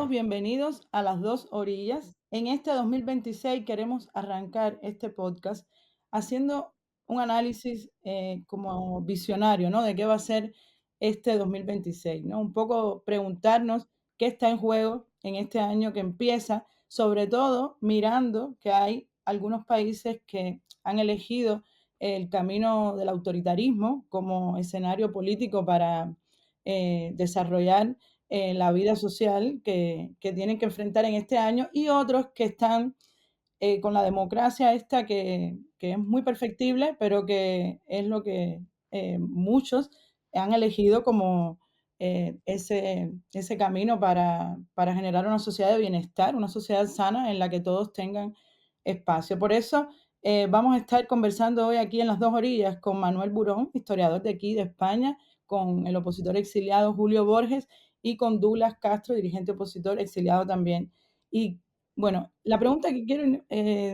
todos bienvenidos a Las Dos Orillas. En este 2026 queremos arrancar este podcast haciendo un análisis como visionario, ¿no? De qué va a ser este 2026, ¿no? Un poco preguntarnos qué está en juego en este año que empieza, sobre todo mirando que hay algunos países que han elegido el camino del autoritarismo como escenario político para desarrollar la vida social que tienen que enfrentar en este año y otros que están con la democracia esta que es muy perfectible, pero que es lo que muchos han elegido como ese camino para generar una sociedad de bienestar, una sociedad sana en la que todos tengan espacio. Por eso vamos a estar conversando hoy aquí en Las Dos Orillas con Manuel Burón, historiador de aquí, de España, con el opositor exiliado Julio Borges y con Douglas Castro, dirigente opositor exiliado también. Y bueno, la pregunta que quiero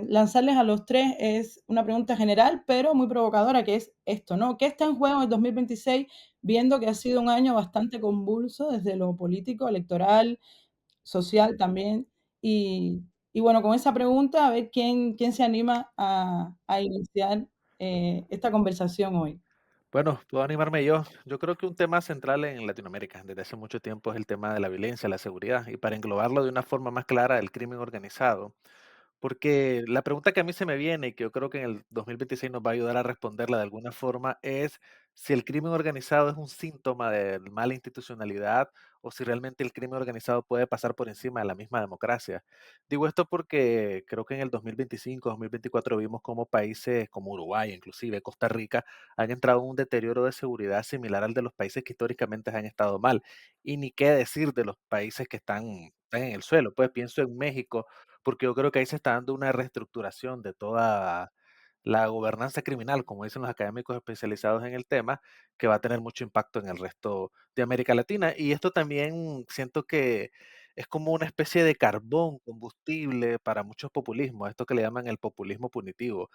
lanzarles a los tres es una pregunta general, pero muy provocadora, que es esto, ¿no? ¿Qué está en juego en el 2026, viendo que ha sido un año bastante convulso desde lo político, electoral, social también? Y, y bueno, con esa pregunta, a ver quién se anima a iniciar esta conversación hoy. Bueno, puedo animarme yo. Yo creo que un tema central en Latinoamérica desde hace mucho tiempo es el tema de la violencia, la seguridad, y para englobarlo de una forma más clara, el crimen organizado. Porque la pregunta que a mí se me viene y que yo creo que en el 2026 nos va a ayudar a responderla de alguna forma es si el crimen organizado es un síntoma de mala institucionalidad o si realmente el crimen organizado puede pasar por encima de la misma democracia. Digo esto porque creo que en el 2025, 2024 vimos como países como Uruguay, inclusive Costa Rica, han entrado en un deterioro de seguridad similar al de los países que históricamente han estado mal. Y ni qué decir de los países que están en el suelo. Pues pienso en México, porque yo creo que ahí se está dando una reestructuración de toda la gobernanza criminal, como dicen los académicos especializados en el tema, que va a tener mucho impacto en el resto de América Latina. Y esto también siento que es como una especie de carbón, combustible para muchos populismos, esto que le llaman el populismo punitivo.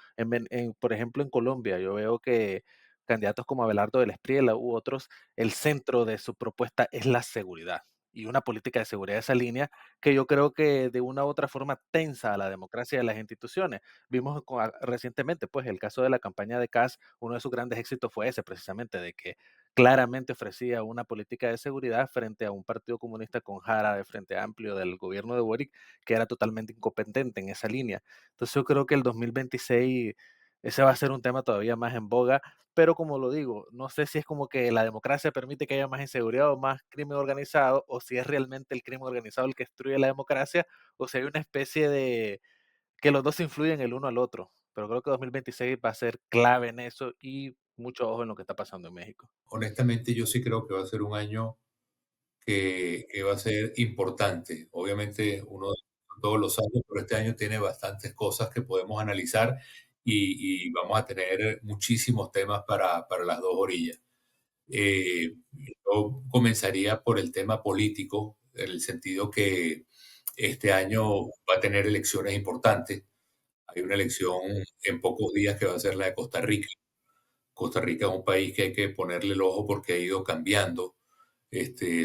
Por ejemplo, en Colombia, yo veo que candidatos como Abelardo del Espriella u otros, el centro de su propuesta es la seguridad y una política de seguridad de esa línea que yo creo que de una u otra forma tensa a la democracia y a las instituciones. Vimos recientemente, pues, el caso de la campaña de Kass, uno de sus grandes éxitos fue ese, precisamente, de que claramente ofrecía una política de seguridad frente a un partido comunista con Jara de Frente Amplio del gobierno de Boric, que era totalmente incompetente en esa línea. Entonces yo creo que el 2026 ese va a ser un tema todavía más en boga, pero como lo digo, no sé si es como que la democracia permite que haya más inseguridad o más crimen organizado, o si es realmente el crimen organizado el que destruye la democracia, o si hay una especie de que los dos influyen el uno al otro. Pero creo que 2026 va a ser clave en eso y mucho ojo en lo que está pasando en México. Honestamente, yo sí creo que va a ser un año que va a ser importante. Obviamente, uno todos los años, pero este año tiene bastantes cosas que podemos analizar y vamos a tener muchísimos temas para las dos orillas. Yo comenzaría por el tema político, en el sentido que este año va a tener elecciones importantes. Hay una elección en pocos días que va a ser la de Costa Rica. Costa Rica es un país que hay que ponerle el ojo porque ha ido cambiando.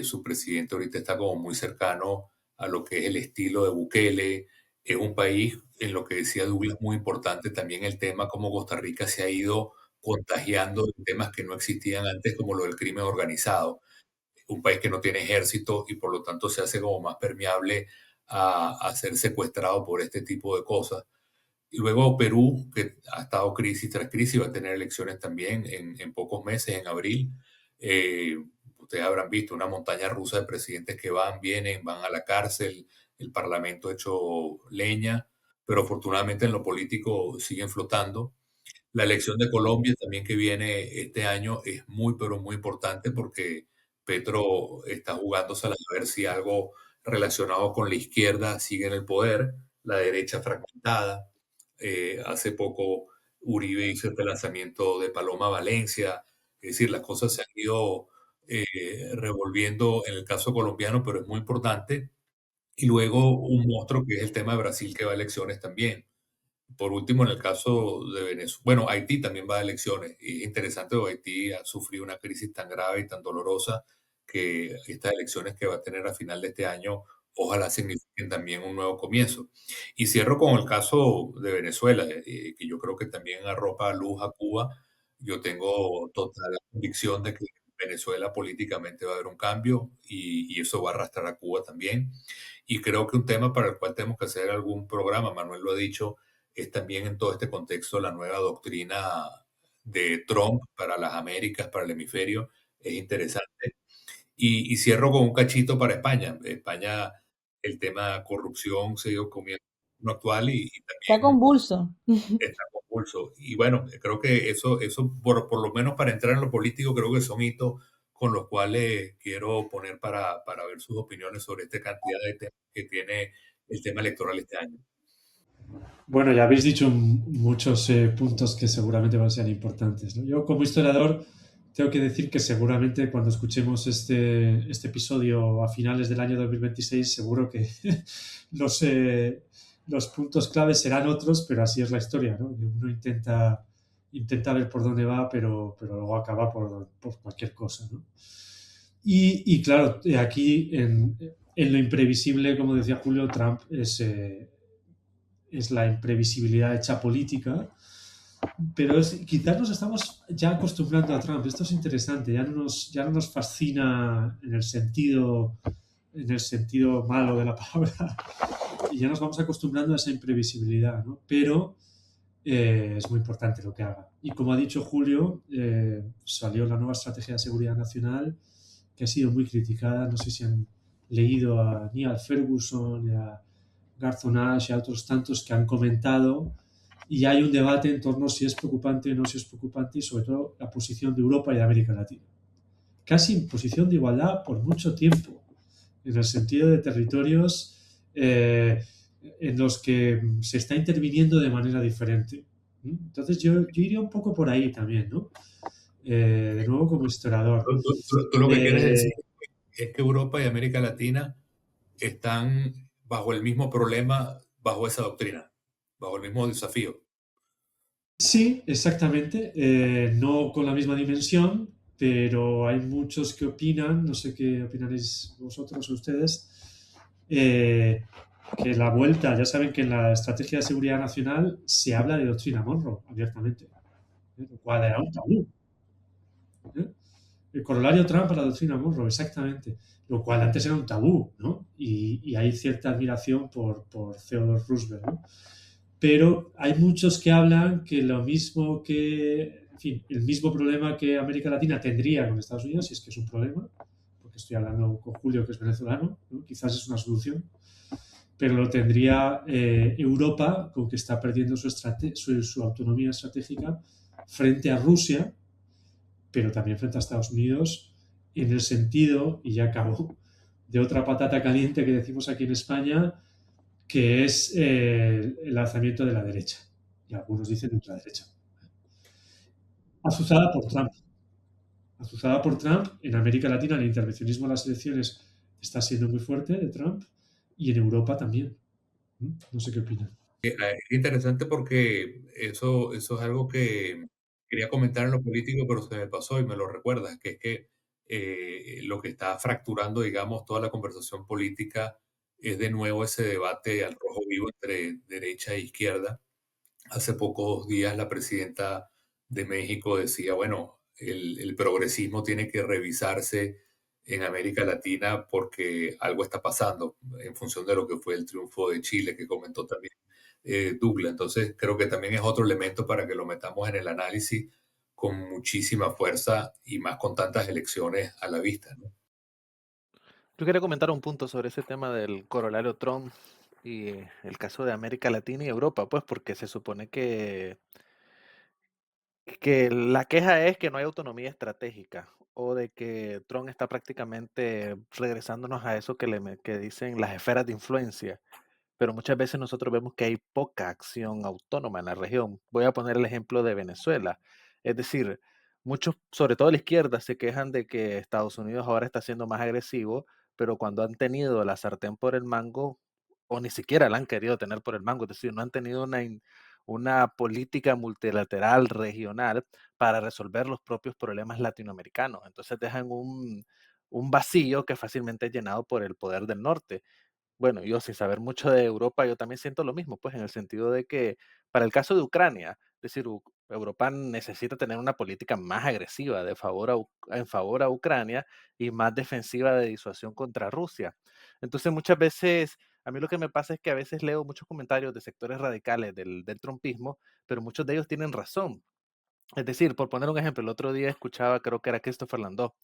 Su presidente ahorita está como muy cercano a lo que es el estilo de Bukele. Es un país, en lo que decía Douglas, muy importante también el tema como Costa Rica se ha ido contagiando de temas que no existían antes, como lo del crimen organizado. Un país que no tiene ejército y por lo tanto se hace como más permeable a ser secuestrado por este tipo de cosas. Y luego Perú, que ha estado crisis tras crisis, va a tener elecciones también en pocos meses, en abril. Eh, Ustedes habrán visto una montaña rusa de presidentes que van, vienen, van a la cárcel, el parlamento hecho leña, pero afortunadamente en lo político siguen flotando. La elección de Colombia también que viene este año es muy, pero muy importante porque Petro está jugándosela a ver si algo relacionado con la izquierda sigue en el poder, la derecha fragmentada. Hace poco Uribe hizo este lanzamiento de Paloma Valencia, es decir, las cosas se han ido revolviendo en el caso colombiano, pero es muy importante. Y luego un monstruo que es el tema de Brasil que va a elecciones también. Por último, en el caso de Venezuela, bueno, Haití también va a elecciones. Y es interesante porque Haití ha sufrido una crisis tan grave y tan dolorosa que estas elecciones que va a tener a final de este año ojalá signifiquen también un nuevo comienzo. Y cierro con el caso de Venezuela, que yo creo que también arropa luz a Cuba. Yo tengo total convicción de que en Venezuela políticamente va a haber un cambio y eso va a arrastrar a Cuba también. Y creo que un tema para el cual tenemos que hacer algún programa, Manuel lo ha dicho, es también en todo este contexto la nueva doctrina de Trump para las Américas, para el hemisferio. Es interesante. Y cierro con un cachito para España. España, el tema corrupción se dio comienzo actual y Está también convulso. está convulso. Y bueno, creo que eso por lo menos para entrar en lo político, creo que son hitos con los cuales quiero poner para ver sus opiniones sobre esta cantidad de temas que tiene el tema electoral este año. Bueno, ya habéis dicho muchos puntos que seguramente van a ser importantes, ¿no? Yo como historiador tengo que decir que seguramente cuando escuchemos este episodio a finales del año 2026, seguro que los, los puntos claves serán otros, pero así es la historia, ¿no? Que uno intenta ver por dónde va, pero luego acaba por cualquier cosa, ¿no? Y claro, aquí en lo imprevisible, como decía Julio, Trump es la imprevisibilidad hecha política, pero quizás nos estamos ya acostumbrando a Trump. Esto es interesante, ya no nos fascina en el sentido malo de la palabra, y ya nos vamos acostumbrando a esa imprevisibilidad, ¿no? Pero es muy importante lo que haga. Y como ha dicho Julio, salió la nueva estrategia de seguridad nacional que ha sido muy criticada. No sé si han leído a Neil Ferguson y a Garzonash y a otros tantos que han comentado, y hay un debate en torno a si es preocupante o no si es preocupante, y sobre todo la posición de Europa y de América Latina. Casi en posición de igualdad por mucho tiempo, en el sentido de territorios en los que se está interviniendo de manera diferente. Entonces yo iría un poco por ahí también, ¿no? De nuevo como historiador. Tú lo que quieres Eh, decir es que Europa y América Latina están bajo el mismo problema, bajo esa doctrina, bajo el mismo desafío. Sí, exactamente. No con la misma dimensión, pero hay muchos que opinan, no sé qué opinaréis vosotros o ustedes, eh, que la vuelta, ya saben que en la estrategia de seguridad nacional se habla de doctrina Monroe abiertamente, lo cual era un tabú. ¿Eh? El corolario Trump a la doctrina Monroe, exactamente, lo cual antes era un tabú, ¿no? Y hay cierta admiración por Theodore Roosevelt, ¿no? Pero hay muchos que hablan que lo mismo que, en fin, el mismo problema que América Latina tendría con Estados Unidos, si es que es un problema, porque estoy hablando con Julio, que es venezolano, ¿no? Quizás es una solución, pero lo tendría Europa, con que está perdiendo su autonomía estratégica frente a Rusia, pero también frente a Estados Unidos, en el sentido, y ya acabo, de otra patata caliente que decimos aquí en España, que es el lanzamiento de la derecha. Y algunos dicen ultraderecha. Azuzada por Trump. Azuzada por Trump, en América Latina el intervencionismo en las elecciones está siendo muy fuerte de Trump, y en Europa también. No sé qué opinan. Es interesante porque eso es algo que quería comentar en lo político, pero se me pasó y me lo recuerdas, que es que lo que está fracturando, digamos, toda la conversación política es de nuevo ese debate al rojo vivo entre derecha e izquierda. Hace pocos días la presidenta de México decía, bueno, el progresismo tiene que revisarse en América Latina porque algo está pasando en función de lo que fue el triunfo de Chile, que comentó también Douglas. Entonces, creo que también es otro elemento para que lo metamos en el análisis con muchísima fuerza y más con tantas elecciones a la vista, ¿no? Yo quería comentar un punto sobre ese tema del corolario Trump y el caso de América Latina y Europa, pues porque se supone que la queja es que no hay autonomía estratégica o de que Trump está prácticamente regresándonos a eso que dicen las esferas de influencia, pero muchas veces nosotros vemos que hay poca acción autónoma en la región. Voy a poner el ejemplo de Venezuela. Es decir, muchos, sobre todo la izquierda, se quejan de que Estados Unidos ahora está siendo más agresivo, pero cuando han tenido la sartén por el mango, o ni siquiera la han querido tener por el mango, es decir, no han tenido una política multilateral regional para resolver los propios problemas latinoamericanos. Entonces dejan un vacío que fácilmente es llenado por el poder del norte. bueno, yo sin saber mucho de Europa, yo también siento lo mismo, pues en el sentido de que para el caso de Ucrania, es decir, Europa necesita tener una política más agresiva en favor a Ucrania y más defensiva de disuasión contra Rusia. Entonces, muchas veces, a mí lo que me pasa es que a veces leo muchos comentarios de sectores radicales del trumpismo, pero muchos de ellos tienen razón. Es decir, por poner un ejemplo, el otro día escuchaba, creo que era Christopher Landau,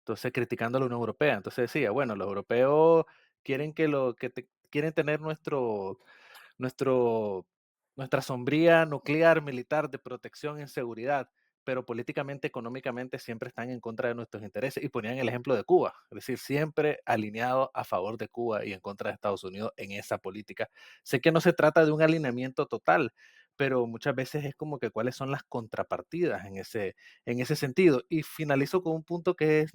entonces criticando a la Unión Europea. Entonces decía, bueno, los europeos quieren tener nuestro, nuestra sombría nuclear militar de protección en seguridad, pero políticamente, económicamente siempre están en contra de nuestros intereses. Y ponían el ejemplo de Cuba, es decir, siempre alineado a favor de Cuba y en contra de Estados Unidos en esa política. Sé que no se trata de un alineamiento total, pero muchas veces es como que cuáles son las contrapartidas en ese sentido. Y finalizo con un punto que es,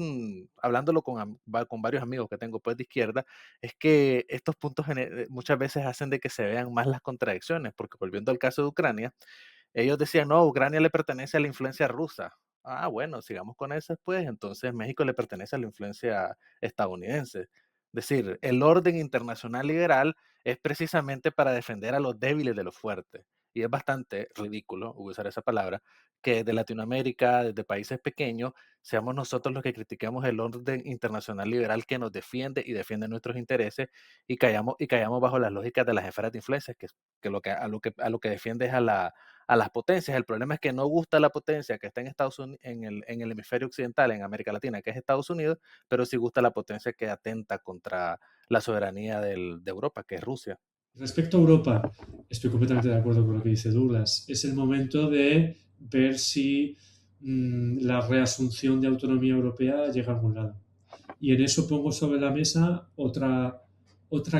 hablándolo con varios amigos que tengo pues de izquierda, es que estos puntos muchas veces hacen de que se vean más las contradicciones, porque volviendo al caso de Ucrania, ellos decían, no, Ucrania le pertenece a la influencia rusa. Ah, bueno, sigamos con eso pues, entonces México le pertenece a la influencia estadounidense. Es decir, el orden internacional liberal es precisamente para defender a los débiles de los fuertes. Y es bastante ridículo usar esa palabra, que de Latinoamérica, desde países pequeños, seamos nosotros los que critiquemos el orden internacional liberal que nos defiende y defiende nuestros intereses y callamos bajo las lógicas de las esferas de influencia, que a lo que defiende es a las potencias. El problema es que no gusta la potencia que está en Estados Unidos, en el hemisferio occidental, en América Latina, que es Estados Unidos, pero sí gusta la potencia que atenta contra la soberanía de Europa, que es Rusia. Respecto a Europa, estoy completamente de acuerdo con lo que dice Douglas. Es el momento de ver si la reasunción de autonomía europea llega a algún lado. Y en eso pongo sobre la mesa otra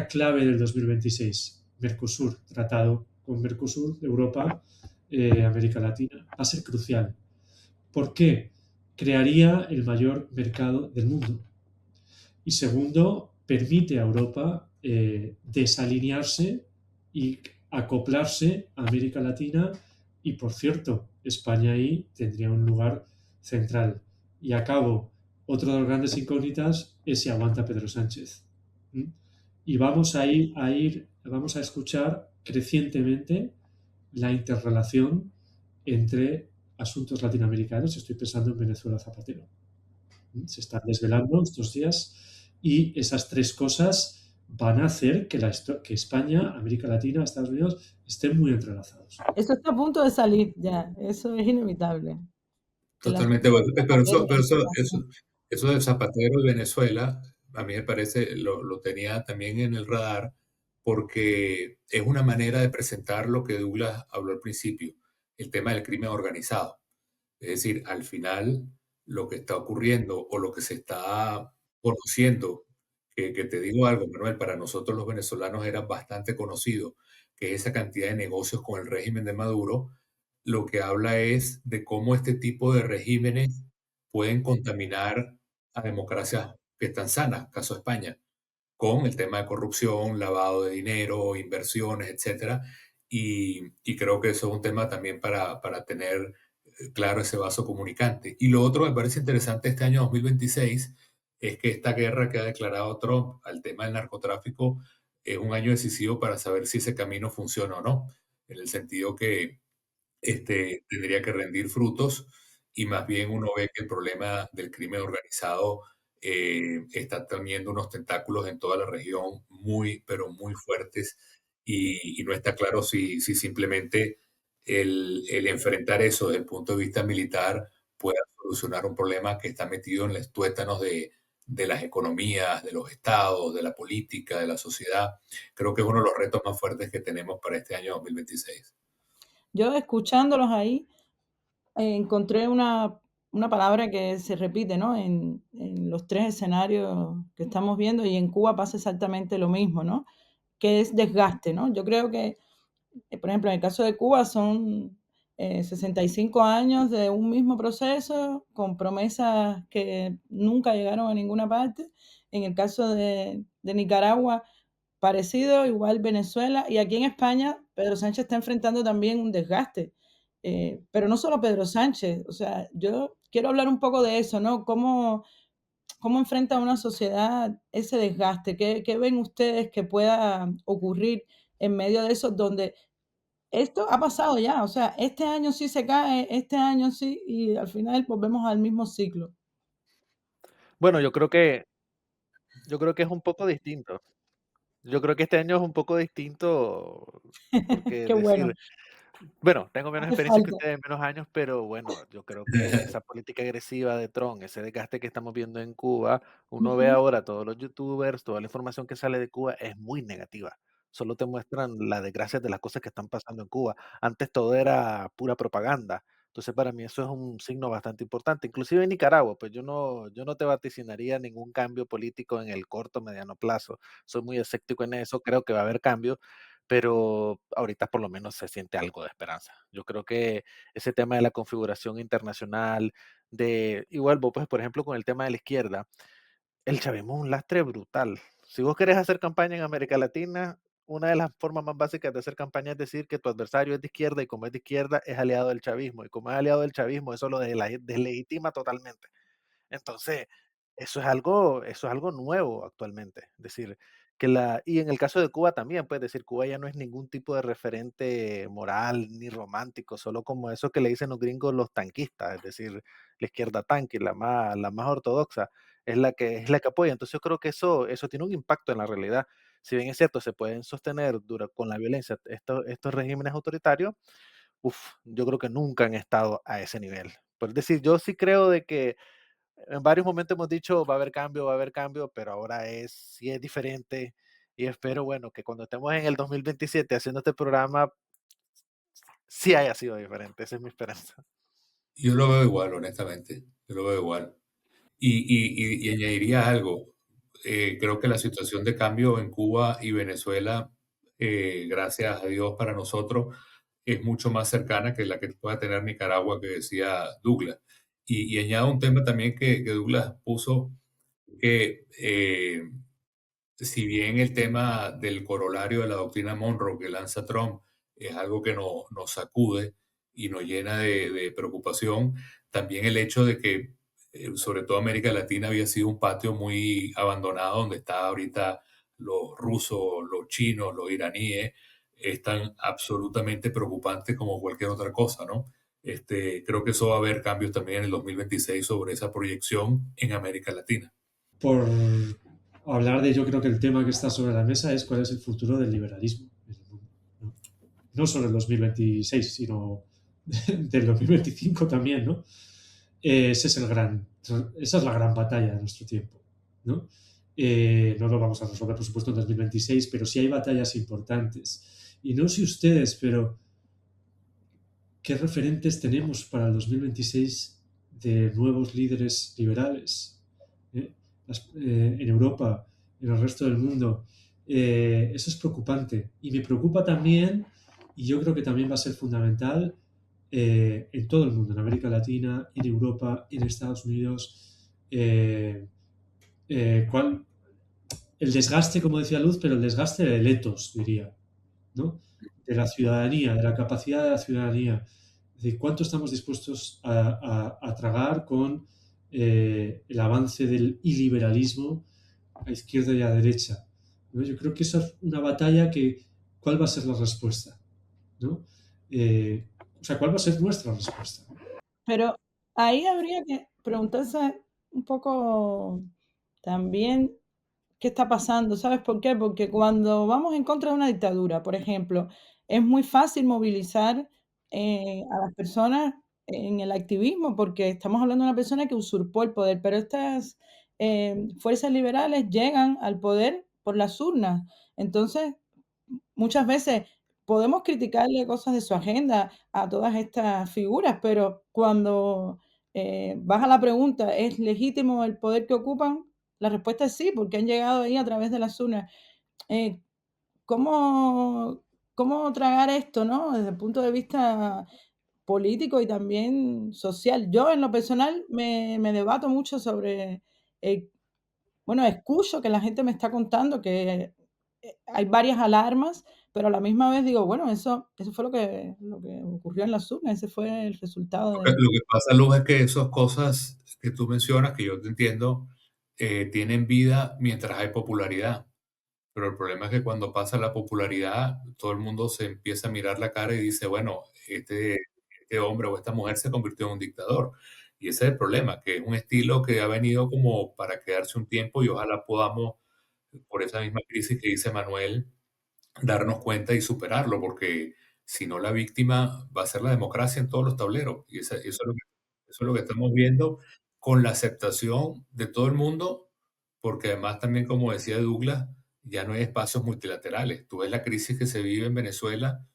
clave del 2026, Mercosur, tratado con Mercosur, Europa, América Latina. Va a ser crucial. ¿Por qué? Crearía el mayor mercado del mundo. Y segundo, permite a Europa desalinearse y acoplarse a América Latina y, por cierto, España ahí tendría un lugar central. Y acabo, otro de las grandes incógnitas es si aguanta Pedro Sánchez. ¿Mm? Y vamos a escuchar crecientemente la interrelación entre asuntos latinoamericanos. Estoy pensando en Venezuela Zapatero. Se están desvelando estos días y esas tres cosas van a hacer que España, América Latina, Estados Unidos estén muy entrelazados. Eso está a punto de salir ya, eso es inevitable. El Totalmente, asunto bueno, de Zapatero, la eso de Zapatero y Venezuela, a mí me parece, lo tenía también en el radar, porque es una manera de presentar lo que Douglas habló al principio, el tema del crimen organizado. Es decir, al final, lo que está ocurriendo o lo que se está conociendo, que te digo algo, Manuel, para nosotros los venezolanos era bastante conocido, que esa cantidad de negocios con el régimen de Maduro, lo que habla es de cómo este tipo de regímenes pueden contaminar a democracias que están sanas, caso España, con el tema de corrupción, lavado de dinero, inversiones, etcétera. Y creo que eso es un tema también para tener claro ese vaso comunicante. Y lo otro que me parece interesante este año 2026 es que esta guerra que ha declarado Trump al tema del narcotráfico es un año decisivo para saber si ese camino funciona o no, en el sentido que tendría que rendir frutos y más bien uno ve que el problema del crimen organizado está teniendo unos tentáculos en toda la región muy, pero muy fuertes y no está claro si simplemente el enfrentar eso desde el punto de vista militar pueda solucionar un problema que está metido en los tuétanos de las economías, de los estados, de la política, de la sociedad. Creo que es uno de los retos más fuertes que tenemos para este año 2026. Yo escuchándolos ahí, encontré una palabra que se repite, ¿no? En los tres escenarios que estamos viendo y en Cuba pasa exactamente lo mismo, ¿no? Que es desgaste, ¿no? Yo creo que, por ejemplo, en el caso de Cuba son 65 años de un mismo proceso con promesas que nunca llegaron a ninguna parte. En el caso de Nicaragua, parecido, igual Venezuela. Y aquí en España, Pedro Sánchez está enfrentando también un desgaste. Pero no solo Pedro Sánchez, o sea, yo quiero hablar un poco de eso, ¿no? Cómo ¿Cómo enfrenta una sociedad ese desgaste? ¿Qué ven ustedes que pueda ocurrir en medio de eso, donde esto ha pasado ya? O sea, este año sí se cae, este año sí, y al final volvemos al mismo ciclo. Bueno, yo creo que es un poco distinto. Yo creo que este año es un poco distinto, porque Qué decir, bueno, bueno, tengo menos hace experiencia que falta. ustedes, menos años, pero bueno, yo creo que esa política agresiva de Trump, ese desgaste que estamos viendo en Cuba, uno ve Ujú. ahora todos los youtubers, toda la información que sale de Cuba es muy negativa. Solo te muestran las desgracias de las cosas que están pasando en Cuba. Antes todo era pura propaganda. Entonces, para mí eso es un signo bastante importante. Inclusive en Nicaragua, pues yo no te vaticinaría ningún cambio político en el corto, mediano plazo. Soy muy escéptico en eso, creo que va a haber cambios, pero ahorita por lo menos se siente algo de esperanza. Yo creo que ese tema de la configuración internacional, y vuelvo, pues, por ejemplo, con el tema de la izquierda, el chavismo es un lastre brutal. Si vos querés hacer campaña en América Latina, una de las formas más básicas de hacer campaña es decir que tu adversario es de izquierda y como es de izquierda es aliado del chavismo. Y como es aliado del chavismo, eso lo deslegitima totalmente. Entonces, eso es algo nuevo actualmente. Es decir, y en el caso de Cuba también, pues decir, Cuba ya no es ningún tipo de referente moral ni romántico, solo como eso que le dicen los gringos los tanquistas, es decir, la izquierda tanque, la más ortodoxa, es la que apoya. Entonces yo creo que eso tiene un impacto en la realidad. Si bien es cierto, se pueden sostener con la violencia estos regímenes autoritarios, yo creo que nunca han estado a ese nivel. Por decir, yo sí creo de que en varios momentos hemos dicho va a haber cambio, pero ahora sí es diferente y espero, bueno, que cuando estemos en el 2027 haciendo este programa, sí haya sido diferente, esa es mi esperanza. Yo lo veo igual, honestamente. Yo lo veo igual. Y añadiría algo. Creo que la situación de cambio en Cuba y Venezuela, gracias a Dios para nosotros, es mucho más cercana que la que pueda tener Nicaragua, que decía Douglas. Y añado un tema también que Douglas puso, que si bien el tema del corolario de la doctrina Monroe que lanza Trump es algo que nos sacude y nos llena de preocupación, también el hecho de que, sobre todo América Latina, había sido un patio muy abandonado, donde está ahorita los rusos, los chinos, los iraníes, es tan absolutamente preocupante como cualquier otra cosa, ¿no? Creo que eso va a haber cambios también en el 2026 sobre esa proyección en América Latina. Por hablar de, yo creo que el tema que está sobre la mesa es cuál es el futuro del liberalismo en el mundo. No solo en 2026, sino del 2025 también, ¿no? Ese es esa es la gran batalla de nuestro tiempo, ¿no? No lo vamos a resolver, por supuesto, en 2026, pero sí hay batallas importantes. Y no sé ustedes, pero ¿qué referentes tenemos para el 2026 de nuevos líderes liberales? ¿Eh? En Europa, en el resto del mundo. Eso es preocupante. Y me preocupa también, y yo creo que también va a ser fundamental, en todo el mundo, en América Latina, en Europa, en Estados Unidos, cuál, el desgaste, como decía Luz, pero el desgaste de electos, diría, ¿no? De la ciudadanía, de la capacidad de la ciudadanía. Es decir, cuánto estamos dispuestos a tragar con el avance del iliberalismo a izquierda y a derecha, ¿no? Yo creo que esa es una batalla que, ¿cuál va a ser la respuesta? ¿No? O sea, ¿cuál va a ser nuestra respuesta? Pero ahí habría que preguntarse un poco también qué está pasando, ¿sabes por qué? Porque cuando vamos en contra de una dictadura, por ejemplo, es muy fácil movilizar, a las personas en el activismo, porque estamos hablando de una persona que usurpó el poder, pero estas, fuerzas liberales llegan al poder por las urnas. Entonces, muchas veces podemos criticarle cosas de su agenda a todas estas figuras, pero cuando, vas a la pregunta, ¿es legítimo el poder que ocupan? La respuesta es sí, porque han llegado ahí a través de las urnas. Eh, ¿cómo tragar esto, no? Desde el punto de vista político y también social. Yo, en lo personal, me debato mucho sobre, eh, bueno, escucho que la gente me está contando que, hay varias alarmas, pero a la misma vez digo, bueno, eso fue lo que ocurrió en las urnas, ese fue el resultado de Lo que pasa, Luz, es que esas cosas que tú mencionas, que yo te entiendo, tienen vida mientras hay popularidad. Pero el problema es que cuando pasa la popularidad, todo el mundo se empieza a mirar la cara y dice, bueno, este hombre o esta mujer se convirtió en un dictador. Y ese es el problema, que es un estilo que ha venido como para quedarse un tiempo y ojalá podamos, por esa misma crisis que dice Manuel, darnos cuenta y superarlo, porque si no la víctima va a ser la democracia en todos los tableros. Y eso es lo que estamos viendo con la aceptación de todo el mundo, porque además también, como decía Douglas, ya no hay espacios multilaterales. Tú ves la crisis que se vive en Venezuela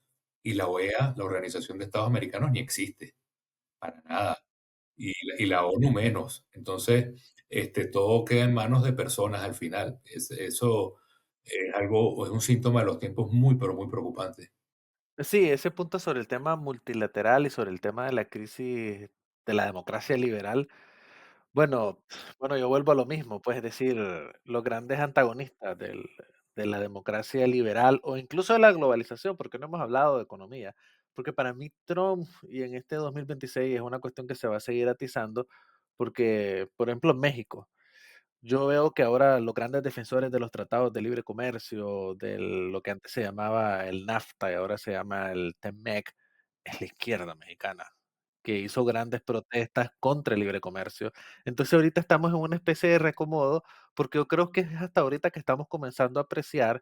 y la OEA, la Organización de Estados Americanos, ni existe, para nada. Y la ONU menos. Entonces, todo queda en manos de personas al final. Eso es algo, es un síntoma de los tiempos muy, pero muy preocupante. Sí, ese punto sobre el tema multilateral y sobre el tema de la crisis de la democracia liberal. Bueno, bueno, yo vuelvo a lo mismo, pues, es decir, los grandes antagonistas de la democracia liberal o incluso de la globalización, porque no hemos hablado de economía, porque para mí Trump y en este 2026 es una cuestión que se va a seguir atizando, porque, por ejemplo, en México, yo veo que ahora los grandes defensores de los tratados de libre comercio, de lo que antes se llamaba el NAFTA y ahora se llama el TEMEC, es la izquierda mexicana, que hizo grandes protestas contra el libre comercio. Entonces ahorita estamos en una especie de reacomodo, porque yo creo que es hasta ahorita que estamos comenzando a apreciar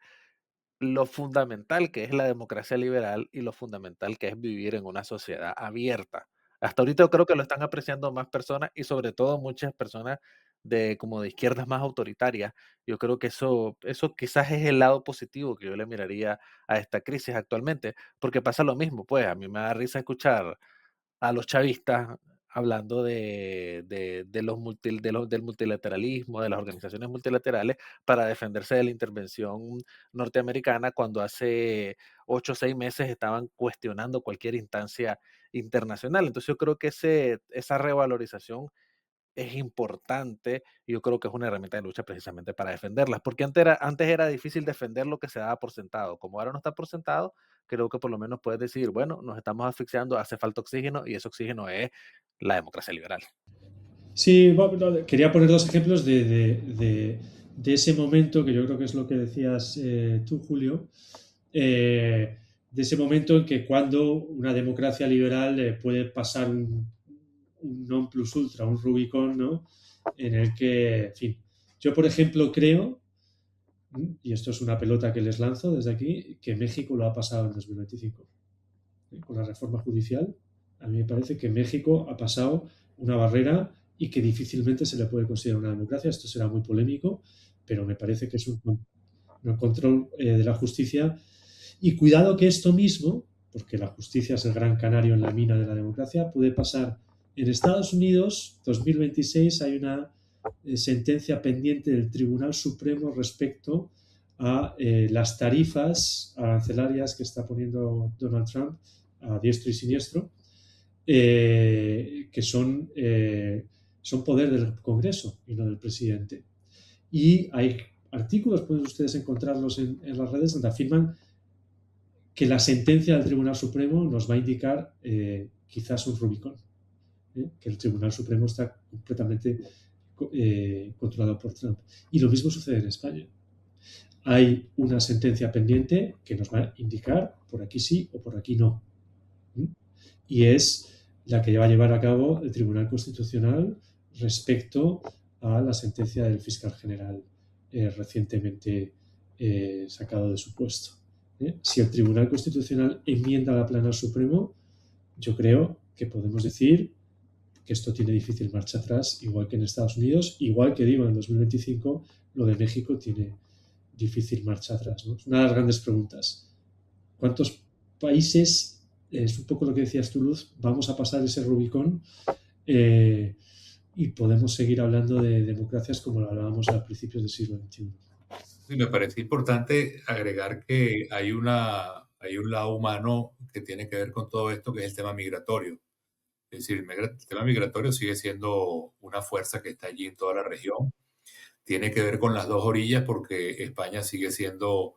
lo fundamental que es la democracia liberal y lo fundamental que es vivir en una sociedad abierta. Hasta ahorita yo creo que lo están apreciando más personas y sobre todo muchas personas de como de izquierdas más autoritarias. Yo creo que eso quizás es el lado positivo que yo le miraría a esta crisis actualmente, porque pasa lo mismo, pues a mí me da risa escuchar a los chavistas hablando de los del multilateralismo, de las organizaciones multilaterales para defenderse de la intervención norteamericana cuando hace 8 o 6 meses estaban cuestionando cualquier instancia internacional. Entonces yo creo que esa revalorización es importante y yo creo que es una herramienta de lucha precisamente para defenderlas, porque antes era difícil defender lo que se daba por sentado. Como ahora no está por sentado, creo que por lo menos puedes decir, bueno, nos estamos asfixiando, hace falta oxígeno y ese oxígeno es la democracia liberal. Sí, bueno, quería poner dos ejemplos de ese momento, que yo creo que es lo que decías tú, Julio, de ese momento en que cuando una democracia liberal puede pasar un non plus ultra, un Rubicon, ¿no? En el que, en fin, yo por ejemplo creo, y esto es una pelota que les lanzo desde aquí, que México lo ha pasado en 2025. Con la reforma judicial, a mí me parece que México ha pasado una barrera y que difícilmente se le puede considerar una democracia. Esto será muy polémico, pero me parece que es un control de la justicia. Y cuidado que esto mismo, porque la justicia es el gran canario en la mina de la democracia, puede pasar en Estados Unidos. 2026 hay una sentencia pendiente del Tribunal Supremo respecto a las tarifas arancelarias que está poniendo Donald Trump a diestro y siniestro, que son poder del Congreso y no del presidente. Y hay artículos, pueden ustedes encontrarlos en las redes, donde afirman que la sentencia del Tribunal Supremo nos va a indicar quizás un Rubicón, que el Tribunal Supremo está completamente controlado por Trump. Y lo mismo sucede en España. Hay una sentencia pendiente que nos va a indicar por aquí sí o por aquí no. Y es la que va a llevar a cabo el Tribunal Constitucional respecto a la sentencia del fiscal general recientemente sacado de su puesto. Si el Tribunal Constitucional enmienda la plana al Supremo, yo creo que podemos decir que esto tiene difícil marcha atrás, igual que en Estados Unidos, igual que digo, en 2025 lo de México tiene difícil marcha atrás, ¿no? Es una de las grandes preguntas. ¿Cuántos países, es un poco lo que decías tú, Luz, vamos a pasar ese Rubicón y podemos seguir hablando de democracias como lo hablábamos a principios del siglo XXI? Y me parece importante agregar que hay un lado humano que tiene que ver con todo esto, que es el tema migratorio. Es decir, el tema migratorio sigue siendo una fuerza que está allí en toda la región. Tiene que ver con las dos orillas porque España sigue siendo,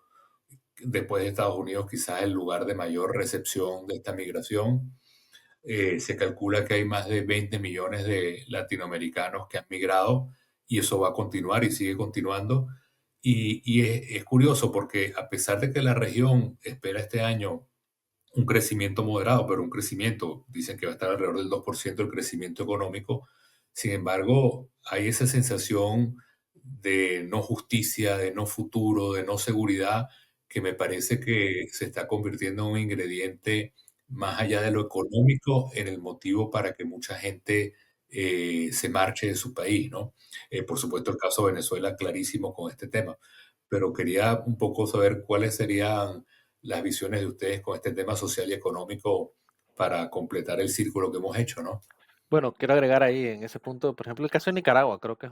después de Estados Unidos, quizás el lugar de mayor recepción de esta migración. Se calcula que hay más de 20 millones de latinoamericanos que han migrado y eso va a continuar y sigue continuando. Y es curioso porque a pesar de que la región espera este año un crecimiento moderado, pero un crecimiento, dicen que va a estar alrededor del 2% el crecimiento económico. Sin embargo, hay esa sensación de no justicia, de no futuro, de no seguridad, que me parece que se está convirtiendo en un ingrediente más allá de lo económico en el motivo para que mucha gente se marche de su país, ¿no? Por supuesto, el caso de Venezuela clarísimo con este tema, pero quería un poco saber cuáles serían las visiones de ustedes con este tema social y económico para completar el círculo que hemos hecho, ¿no? Bueno, quiero agregar ahí en ese punto, por ejemplo, el caso de Nicaragua, creo que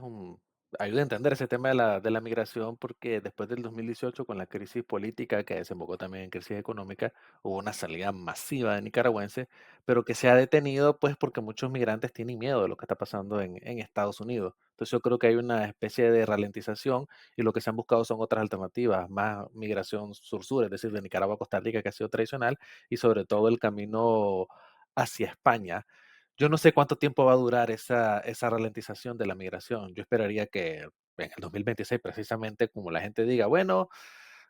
ayuda a entender ese tema de la migración, porque después del 2018, con la crisis política que desembocó también en crisis económica, hubo una salida masiva de nicaragüenses, pero que se ha detenido, pues, porque muchos migrantes tienen miedo de lo que está pasando en Estados Unidos. Entonces, yo creo que hay una especie de ralentización y lo que se han buscado son otras alternativas, más migración sur-sur, es decir, de Nicaragua a Costa Rica, que ha sido tradicional, y sobre todo el camino hacia España. Yo no sé cuánto tiempo va a durar esa ralentización de la migración. Yo esperaría que en el 2026, precisamente, como la gente diga, bueno,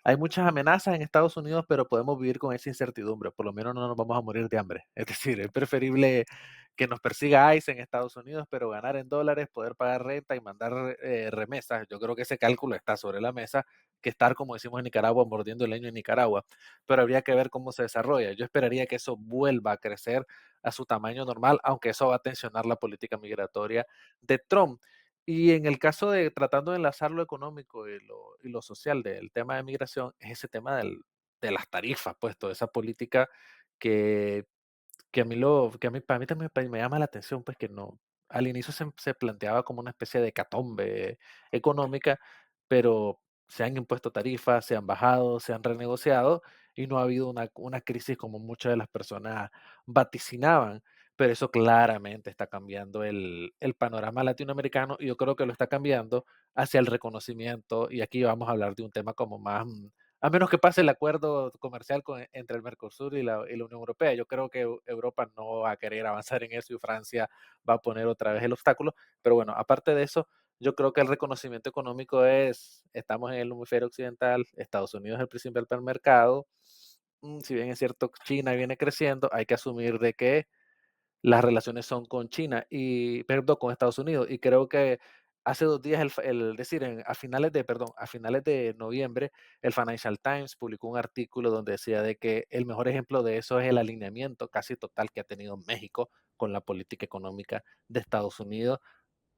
hay muchas amenazas en Estados Unidos, pero podemos vivir con esa incertidumbre. Por lo menos no nos vamos a morir de hambre. Es decir, es preferible que nos persiga ICE en Estados Unidos, pero ganar en dólares, poder pagar renta y mandar remesas. Yo creo que ese cálculo está sobre la mesa, que estar, como decimos en Nicaragua, mordiendo el leño en Nicaragua. Pero habría que ver cómo se desarrolla. Yo esperaría que eso vuelva a crecer a su tamaño normal, aunque eso va a tensionar la política migratoria de Trump. Y en el caso de tratando de enlazar lo económico y lo social del tema de migración, es ese tema de las tarifas, pues toda esa política que, para mí también me llama la atención, pues que no, al inicio se planteaba como una especie de hecatombe económica, pero se han impuesto tarifas, se han bajado, se han renegociado y no ha habido una crisis como muchas de las personas vaticinaban. Pero eso claramente está cambiando el panorama latinoamericano y yo creo que lo está cambiando hacia el reconocimiento. Y aquí vamos a hablar de un tema como más, a menos que pase el acuerdo comercial entre el Mercosur y la Unión Europea. Yo creo que Europa no va a querer avanzar en eso y Francia va a poner otra vez el obstáculo. Pero bueno, aparte de eso, yo creo que el reconocimiento económico estamos en el hemisferio occidental, Estados Unidos es el principal mercado. Si bien es cierto, China viene creciendo, hay que asumir de que las relaciones son con China y, perdón, con Estados Unidos. Y creo que hace 2 días, decir, a finales de noviembre, el Financial Times publicó un artículo donde decía de que el mejor ejemplo de eso es el alineamiento casi total que ha tenido México con la política económica de Estados Unidos,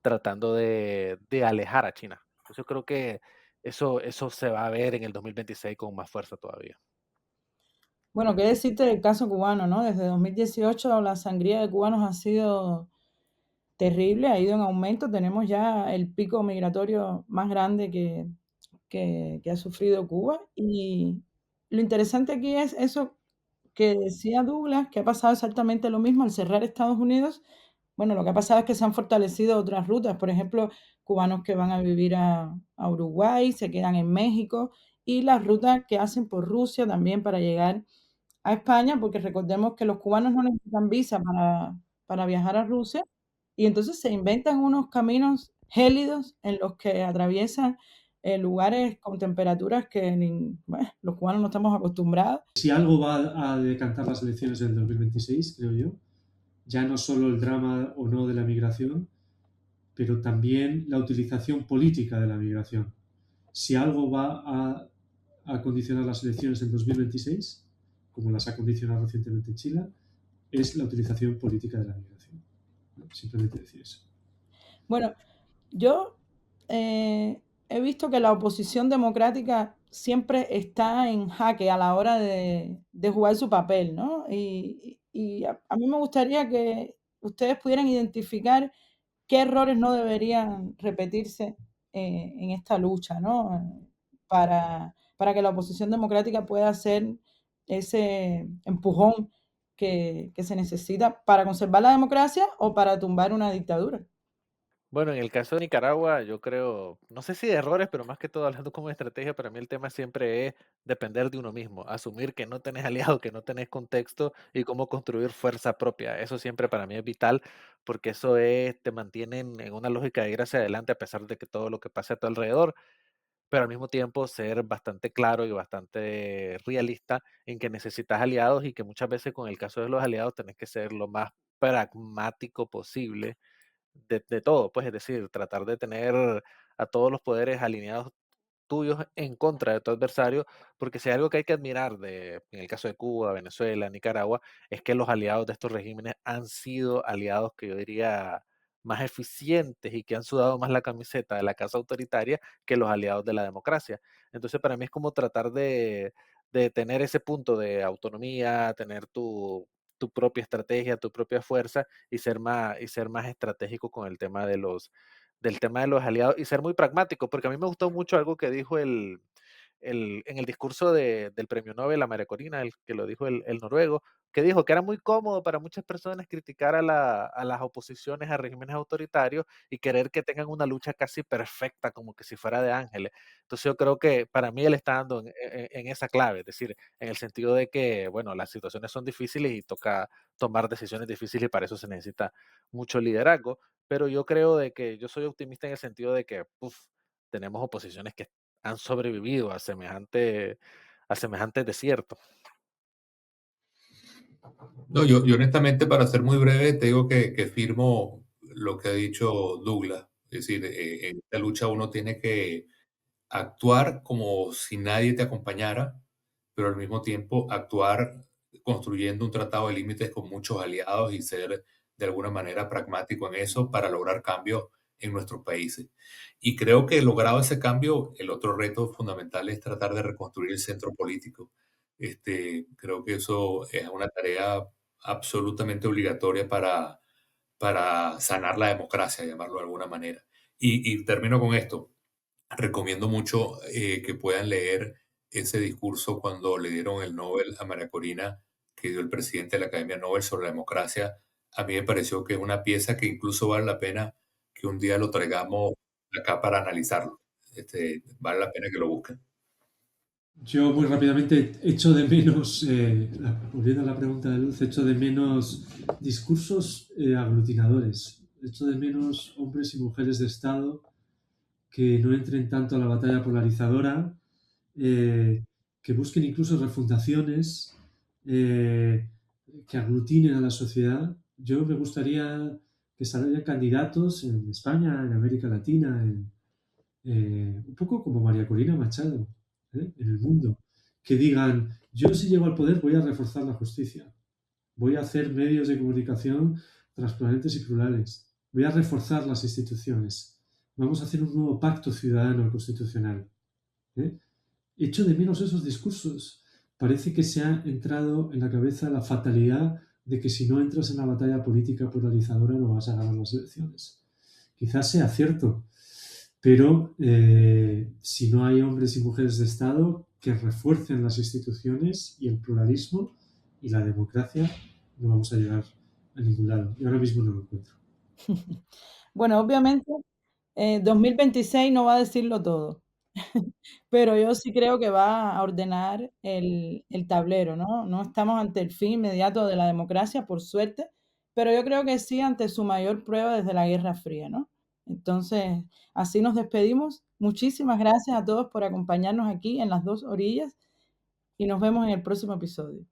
tratando de alejar a China. Entonces, yo creo que eso se va a ver en el 2026 con más fuerza todavía. Bueno, qué decirte del caso cubano, ¿no? Desde 2018 la sangría de cubanos ha sido terrible, ha ido en aumento. Tenemos ya el pico migratorio más grande que ha sufrido Cuba. Y lo interesante aquí es eso que decía Douglas, que ha pasado exactamente lo mismo al cerrar Estados Unidos. Bueno, lo que ha pasado es que se han fortalecido otras rutas, por ejemplo, cubanos que van a vivir a Uruguay, se quedan en México, y las rutas que hacen por Rusia también para llegar a España, porque recordemos que los cubanos no necesitan visa para viajar a Rusia, y entonces se inventan unos caminos gélidos en los que atraviesan, lugares con temperaturas que bueno, los cubanos no estamos acostumbrados. Si algo va a decantar las elecciones del 2026, creo yo, ya no solo el drama o no de la migración, pero también la utilización política de la migración. Si algo va a condicionar las elecciones en 2026, como las ha condicionado recientemente Chile, es la utilización política de la migración. Simplemente decir eso. Bueno, yo he visto que la oposición democrática siempre está en jaque a la hora de jugar su papel, ¿no? Y a mí me gustaría que ustedes pudieran identificar qué errores no deberían repetirse en esta lucha, ¿no? Para que la oposición democrática pueda hacer ese empujón que se necesita para conservar la democracia o para tumbar una dictadura. Bueno, en el caso de Nicaragua, yo creo, no sé si de errores, pero más que todo hablando como estrategia, para mí el tema siempre es depender de uno mismo, asumir que no tenés aliado, que no tenés contexto y cómo construir fuerza propia. Eso siempre para mí es vital porque eso es, te mantiene en una lógica de ir hacia adelante a pesar de que todo lo que pase a tu alrededor, pero al mismo tiempo ser bastante claro y bastante realista en que necesitas aliados y que muchas veces con el caso de los aliados tenés que ser lo más pragmático posible de todo, pues, es decir, tratar de tener a todos los poderes alineados tuyos en contra de tu adversario, porque si hay algo que hay que admirar en el caso de Cuba, Venezuela, Nicaragua, es que los aliados de estos regímenes han sido aliados que yo diría más eficientes y que han sudado más la camiseta de la casa autoritaria que los aliados de la democracia. Entonces, para mí es como tratar de tener ese punto de autonomía, tener tu propia estrategia, tu propia fuerza y ser más estratégico con el tema de del tema de los aliados y ser muy pragmático, porque a mí me gustó mucho algo que dijo en el discurso del premio Nobel a María Corina, el que lo dijo el noruego, que dijo que era muy cómodo para muchas personas criticar a las oposiciones a regímenes autoritarios y querer que tengan una lucha casi perfecta, como que si fuera de ángeles. Entonces yo creo que para mí él está dando en esa clave, es decir, en el sentido de que, bueno, las situaciones son difíciles y toca tomar decisiones difíciles y para eso se necesita mucho liderazgo, pero yo creo de que yo soy optimista en el sentido de que tenemos oposiciones que han sobrevivido a semejante desierto. No, yo honestamente, para ser muy breve, te digo que firmo lo que ha dicho Douglas. Es decir, en esta lucha uno tiene que actuar como si nadie te acompañara, pero al mismo tiempo actuar construyendo un tratado de límites con muchos aliados y ser de alguna manera pragmático en eso para lograr cambios en nuestros países. Y creo que logrado ese cambio, el otro reto fundamental es tratar de reconstruir el centro político. Creo que eso es una tarea absolutamente obligatoria para sanar la democracia, llamarlo de alguna manera. Y termino con esto. Recomiendo mucho que puedan leer ese discurso cuando le dieron el Nobel a María Corina, que dio el presidente de la Academia Nobel sobre la democracia. A mí me pareció que es una pieza que incluso vale la pena que un día lo traigamos acá para analizarlo. Vale la pena que lo busquen. Yo muy rápidamente echo de menos, volviendo a la pregunta de Luz, echo de menos discursos aglutinadores, echo de menos hombres y mujeres de Estado que no entren tanto a la batalla polarizadora, eh, que busquen incluso refundaciones, eh, que aglutinen a la sociedad. Yo me gustaría que salieran candidatos en España, en América Latina, un poco como María Corina Machado, en el mundo, que digan, yo si llego al poder voy a reforzar la justicia, voy a hacer medios de comunicación transparentes y plurales, voy a reforzar las instituciones, vamos a hacer un nuevo pacto ciudadano constitucional. ¿eh? Echo de menos esos discursos. Parece que se ha entrado en la cabeza la fatalidad de que si no entras en la batalla política polarizadora no vas a ganar las elecciones. Quizás sea cierto, pero si no hay hombres y mujeres de Estado que refuercen las instituciones y el pluralismo y la democracia, no vamos a llegar a ningún lado. Y ahora mismo no lo encuentro. Bueno, obviamente, 2026 no va a decirlo todo, pero yo sí creo que va a ordenar el tablero, ¿no? No estamos ante el fin inmediato de la democracia, por suerte, pero yo creo que sí ante su mayor prueba desde la Guerra Fría, ¿no? Entonces, así nos despedimos. Muchísimas gracias a todos por acompañarnos aquí en las 2 orillas y nos vemos en el próximo episodio.